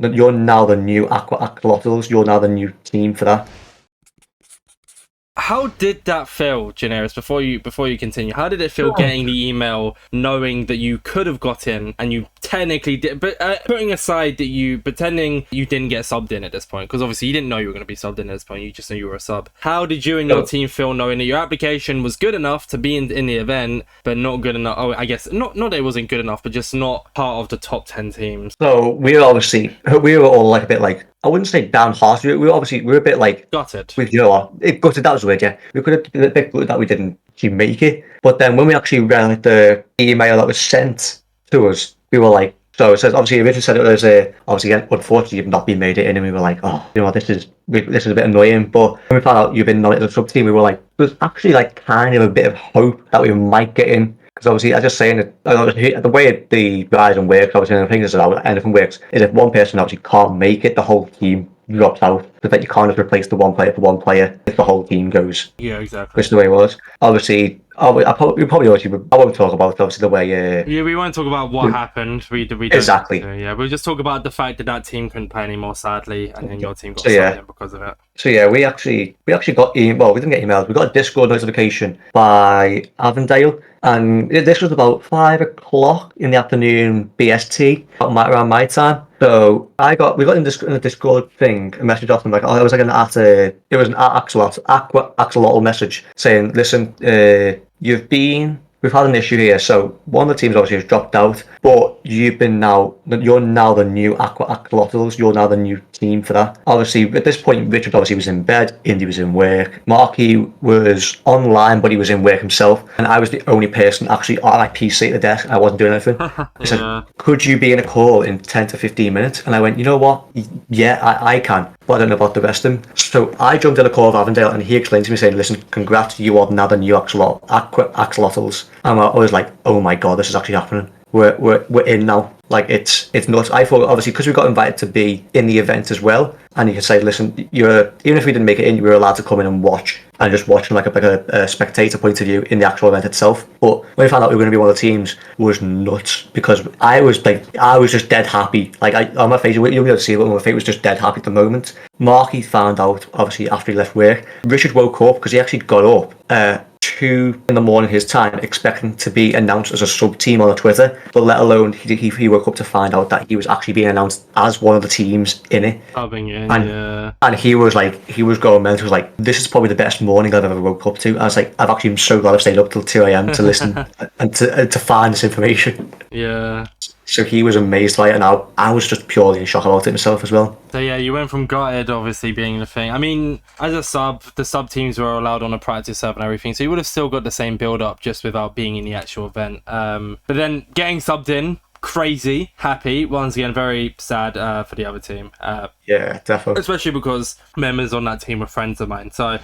you're now the new Aqua Axolotls. You're now the new team for that. How did that feel, Ginerous, before you continue? How did it feel getting the email knowing that you could have got in and you technically did, but putting aside that you pretending you didn't get subbed in at this point, because obviously you didn't know you were going to be subbed in at this point, you just knew you were a sub. How did you and your team feel knowing that your application was good enough to be in the event, but not good enough? Oh, I guess not that it wasn't good enough, but just not part of the top 10 teams. So we were all like a bit like, I wouldn't say downhearted. We were a bit like gutted. You know what? Gutted. That was weird. Yeah, we could have been a bit gutted that we didn't actually make it. But then when we actually read like, the email that was sent to us, we were like, so it says obviously originally said it was obviously unfortunately you've not been made it in, and we were like, oh, you know what, this is a bit annoying. But when we found out you've been nominated as a sub team, we were like, there's actually like kind of a bit of hope that we might get in. Because obviously, I just saying that the way the Rising works, obviously, and the thing is how anything works is if one person obviously can't make it, the whole team drops out. So that you can't just replace the one player for one player if the whole team goes. Yeah, exactly. Which is the way it was. Obviously, I won't talk about obviously the way. Yeah, we won't talk about what happened. We exactly. Yeah, we'll just talk about the fact that team couldn't play anymore, sadly, and then your team got subbed in because of it. So yeah, we actually got we didn't get emails. We got a Discord notification by Avondale, and this was about 5 o'clock in the afternoon BST, around my time. So we got in the Discord thing, a message off them like, it was like an Axolotl message saying, listen, we've had an issue here. So one of the teams obviously has dropped out, but you're now the new Aqua Axolotls. You're now the new team for that. Obviously, at this point, Richard obviously was in bed, Indy was in work, Marky was online, but he was in work himself, and I was the only person actually on my PC at the desk. I wasn't doing anything. He said, could you be in a call in 10 to 15 minutes? And I went, you know what? Yeah, I can. But I don't know about the rest of them. So I jumped in a call with Avondale, and he explained to me saying, listen, congrats, you are now the new Aqua Axolotls. And I was like, oh my god, this is actually happening. We're in now. Like it's nuts. I thought obviously because we got invited to be in the event as well, and you could say, listen, even if we didn't make it in, you were allowed to come in and watch, and just watch from like a spectator point of view in the actual event itself. But when we found out we were going to be one of the teams, it was nuts because I was just dead happy. Like on my face, you'll be able to see it, but my face was just dead happy at the moment. Marky found out obviously after he left work. Richard woke up because he actually got up 2 in the morning his time, expecting to be announced as a sub team on Twitter, but let alone he woke up to find out that he was actually being announced as one of the teams in it. And he was going mental. He was like, this is probably the best morning I've ever woke up to. I was like, I've actually been so glad I stayed up till 2 a.m. to listen and to find this information. Yeah. So he was amazed by it, and I was just purely in shock about it myself as well. So yeah, you went from gutted, obviously being the thing. I mean, as a sub, the sub teams were allowed on a practice server and everything, so you would have still got the same build up just without being in the actual event. But then getting subbed in, crazy, happy. Once again, very sad for the other team. Yeah, definitely. Especially because members on that team were friends of mine. So